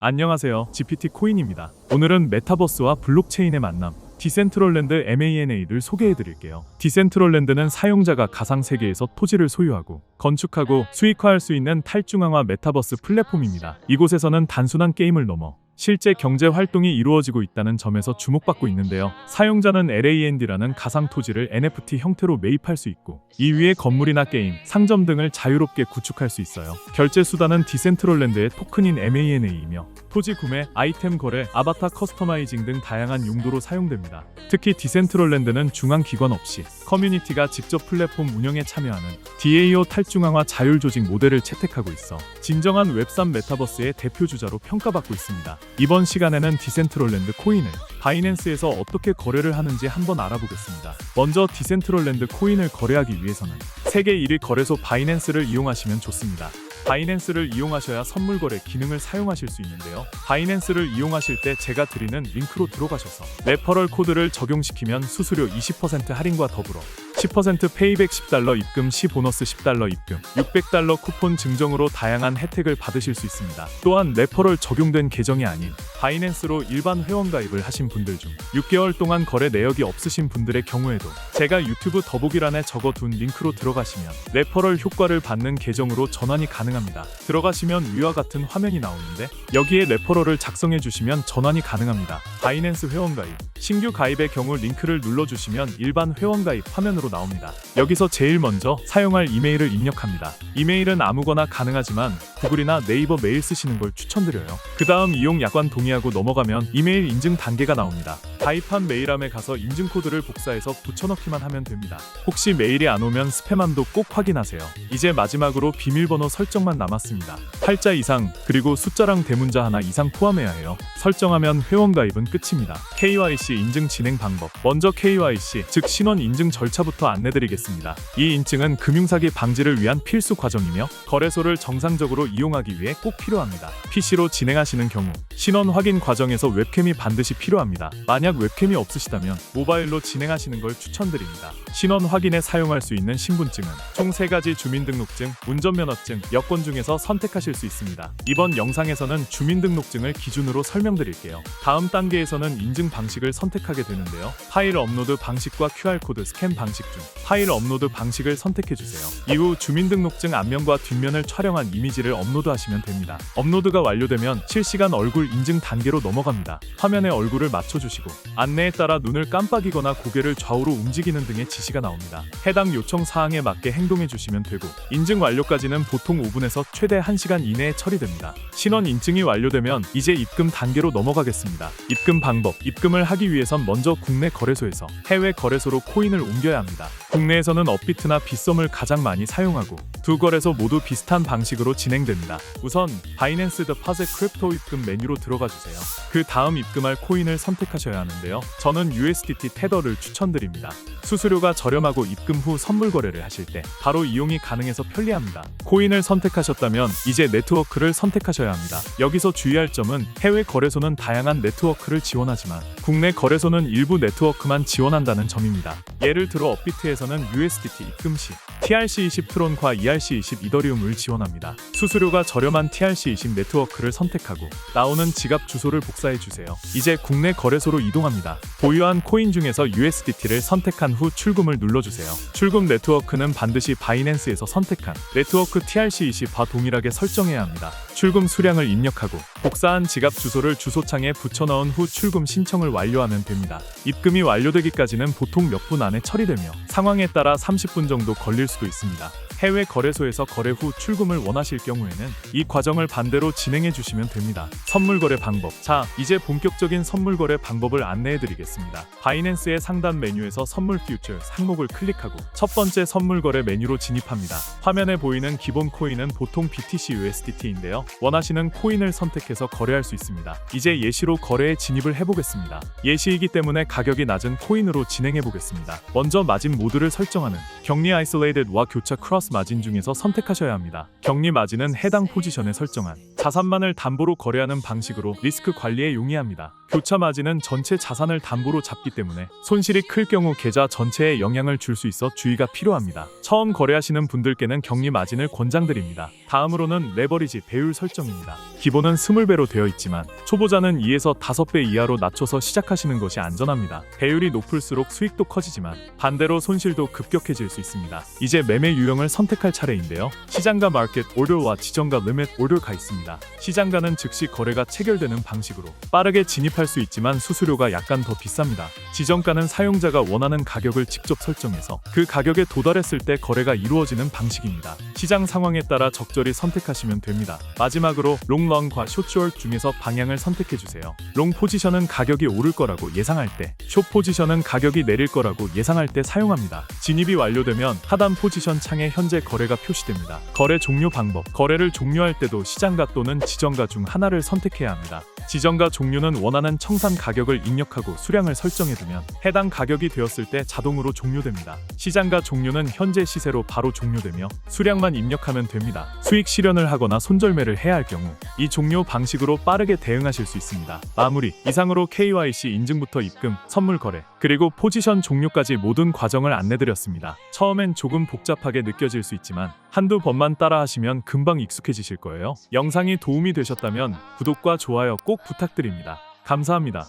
안녕하세요. GPT 코인입니다. 오늘은 메타버스와 블록체인의 만남, 디센트럴랜드 MANA를 소개해드릴게요. 디센트럴랜드는 사용자가 가상 세계에서 토지를 소유하고 건축하고 수익화할 수 있는 탈중앙화 메타버스 플랫폼입니다. 이곳에서는 단순한 게임을 넘어 실제 경제 활동이 이루어지고 있다는 점에서 주목받고 있는데요. 사용자는 LAND라는 가상 토지를 NFT 형태로 매입할 수 있고 이 위에 건물이나 게임, 상점 등을 자유롭게 구축할 수 있어요. 결제 수단은 디센트럴랜드의 토큰인 MANA이며 토지 구매, 아이템 거래, 아바타 커스터마이징 등 다양한 용도로 사용됩니다. 특히 디센트럴랜드는 중앙 기관 없이 커뮤니티가 직접 플랫폼 운영에 참여하는 DAO 탈중앙화 자율조직 모델을 채택하고 있어 진정한 웹3 메타버스의 대표 주자로 평가받고 있습니다. 이번 시간에는 디센트럴랜드 코인을 바이낸스에서 어떻게 거래를 하는지 한번 알아보겠습니다. 먼저 디센트럴랜드 코인을 거래하기 위해서는 세계 1위 거래소 바이낸스를 이용하시면 좋습니다. 바이낸스를 이용하셔야 선물 거래 기능을 사용하실 수 있는데요. 바이낸스를 이용하실 때 제가 드리는 링크로 들어가셔서 레퍼럴 코드를 적용시키면 수수료 20% 할인과 더불어 10% 페이백 $10 입금 시 보너스 $10 입금, $600 쿠폰 증정으로 다양한 혜택을 받으실 수 있습니다. 또한 레퍼럴 적용된 계정이 아닌 바이낸스로 일반 회원 가입을 하신 분들 중 6개월 동안 거래 내역이 없으신 분들의 경우에도 제가 유튜브 더보기란에 적어둔 링크로 들어가시면 레퍼럴 효과를 받는 계정으로 전환이 가능합니다. 들어가시면 위와 같은 화면이 나오는데 여기에 레퍼럴을 작성해 주시면 전환이 가능합니다. 바이낸스 회원 가입, 신규 가입의 경우 링크를 눌러주시면 일반 회원 가입 화면으로 나옵니다. 여기서 제일 먼저 사용할 이메일을 입력합니다. 이메일은 아무거나 가능하지만 구글이나 네이버 메일 쓰시는 걸 추천드려요. 그 다음 이용 약관 동의하고 넘어가면 이메일 인증 단계가 나옵니다. 가입한 메일함에 가서 인증 코드를 복사해서 붙여넣기만 하면 됩니다. 혹시 메일이 안 오면 스팸함도 꼭 확인하세요. 이제 마지막으로 비밀번호 설정만 남았습니다. 8자 이상 그리고 숫자랑 대문자 하나 이상 포함해야 해요. 설정하면 회원 가입은 끝입니다. KYC 인증 진행 방법. 먼저 KYC 즉 신원 인증 절차부터 안내드리겠습니다. 이 인증은 금융사기 방지를 위한 필수 과정이며 거래소를 정상적으로 이용하기 위해 꼭 필요합니다. PC로 진행하시는 경우 신원 확인 과정에서 웹캠이 반드시 필요합니다. 만약 웹캠이 없으시다면 모바일로 진행하시는 걸 추천드립니다. 신원 확인에 사용할 수 있는 신분증은 총 3가지 주민등록증, 운전면허증, 여권 중에서 선택하실 수 있습니다. 이번 영상에서는 주민등록증을 기준으로 설명드릴게요. 다음 단계에서는 인증 방식을 선택하게 되는데요. 파일 업로드 방식과 QR코드 스캔 방식 중 파일 업로드 방식을 선택해주세요. 이후 주민등록증 앞면과 뒷면을 촬영한 이미지를 업로드하시면 됩니다. 업로드가 완료되면 실시간 얼굴 인증 단계로 넘어갑니다. 화면에 얼굴을 맞춰주시고 안내에 따라 눈을 깜빡이거나 고개를 좌우로 움직이는 등의 지시가 나옵니다. 해당 요청 사항에 맞게 행동해주시면 되고 인증 완료까지는 보통 5분에서 최대 1시간 이내에 처리됩니다. 신원 인증이 완료되면 이제 입금 단계로 넘어가겠습니다. 입금 방법. 입금을 하기 위해선 먼저 국내 거래소에서 해외 거래소로 코인을 옮겨야 합니다. 국내에서는 업비트나 빗썸을 가장 많이 사용하고 두 거래소 모두 비슷한 방식으로 진행됩니다. 우선 바이낸스 데파짓 크립토 입금 메뉴로 들어가 주세요. 그 다음 입금할 코인을 선택하셔야 하는데요. 저는 USDT 테더를 추천드립니다. 수수료가 저렴하고 입금 후 선물 거래를 하실 때 바로 이용이 가능해서 편리합니다. 코인을 선택하셨다면 이제 네트워크를 선택하셔야 합니다. 여기서 주의할 점은 해외 거래소는 다양한 네트워크를 지원하지만 국내 거래소는 일부 네트워크만 지원한다는 점입니다. 예를 들어 업비트에서는 USDT 입금 시 TRC20 트론과 ERC20 이더리움을 지원합니다. 수수료가 저렴한 TRC20 네트워크를 선택하고 나오는 지갑 주소를 복사해 주세요. 이제 국내 거래소로 이동합니다. 보유한 코인 중에서 USDT를 선택한 후 출금을 눌러주세요. 출금 네트워크는 반드시 바이낸스에서 선택한 네트워크 TRC20과 동일하게 설정해야 합니다. 출금 수량을 입력하고 복사한 지갑 주소를 주소창에 붙여넣은 후 출금 신청을 완료하면 됩니다. 입금이 완료되기까지는 보통 몇 분 안에 처리되며 상황에 따라 30분 정도 걸릴 수도 있습니다. 해외 거래소에서 거래 후 출금을 원하실 경우에는 이 과정을 반대로 진행해 주시면 됩니다. 선물 거래 방법. 자, 이제 본격적인 선물 거래 방법을 안내해 드리겠습니다. 바이낸스의 상단 메뉴에서 선물 퓨처 항목을 클릭하고 첫 번째 선물 거래 메뉴로 진입합니다. 화면에 보이는 기본 코인은 보통 BTC USDT인데요. 원하시는 코인을 선택해서 거래할 수 있습니다. 이제 예시로 거래에 진입을 해보겠습니다. 예시이기 때문에 가격이 낮은 코인으로 진행해 보겠습니다. 먼저 마진 모드를 설정하는 격리 아이솔레이트와 교차 크로스 마진 중에서 선택하셔야 합니다. 격리 마진은 해당 포지션에 설정한 자산만을 담보로 거래하는 방식으로 리스크 관리에 용이합니다. 교차 마진은 전체 자산을 담보로 잡기 때문에 손실이 클 경우 계좌 전체에 영향을 줄 수 있어 주의가 필요합니다. 처음 거래하시는 분들께는 격리 마진을 권장드립니다. 다음으로는 레버리지 배율 설정입니다. 기본은 20배로 되어 있지만 초보자는 2에서 5배 이하로 낮춰서 시작하시는 것이 안전합니다. 배율이 높을수록 수익도 커지지만 반대로 손실도 급격해질 수 있습니다. 이제 매매 유형을 선택할 차례인데요. 시장가 마켓 오더와 지정가 리밋 오더가 있습니다. 시장가는 즉시 거래가 체결되는 방식으로 빠르게 진입할 수 있지만 수수료가 약간 더 비쌉니다. 지정가는 사용자가 원하는 가격을 직접 설정해서 그 가격에 도달했을 때 거래가 이루어지는 방식입니다. 시장 상황에 따라 적절히 선택하시면 됩니다. 마지막으로 롱런과 숏 중에서 방향을 선택해주세요. 롱 포지션은 가격이 오를 거라고 예상할 때, 숏 포지션은 가격이 내릴 거라고 예상할 때 사용합니다. 진입이 완료되면 하단 포지션 창에 현재 거래가 표시됩니다. 거래 종료 방법. 거래를 종료할 때도 시장가 또는 지정가 중 하나를 선택해야 합니다. 지정가 종료는 원하는 청산 가격을 입력하고 수량을 설정해두면 해당 가격이 되었을 때 자동으로 종료됩니다. 시장가 종료는 현재 시세로 바로 종료되며 수량만 입력하면 됩니다. 수익 실현을 하거나 손절매를 해야 할 경우 이 종료 방식으로 빠르게 대응하실 수 있습니다. 마무리. 이상으로 KYC 인증부터 입금, 선물 거래, 그리고 포지션 종료까지 모든 과정을 안내드렸습니다. 처음엔 조금 복잡하게 느껴질 수 있지만 한두 번만 따라하시면 금방 익숙해지실 거예요. 영상이 도움이 되셨다면 구독과 좋아요 꼭 부탁드립니다. 감사합니다.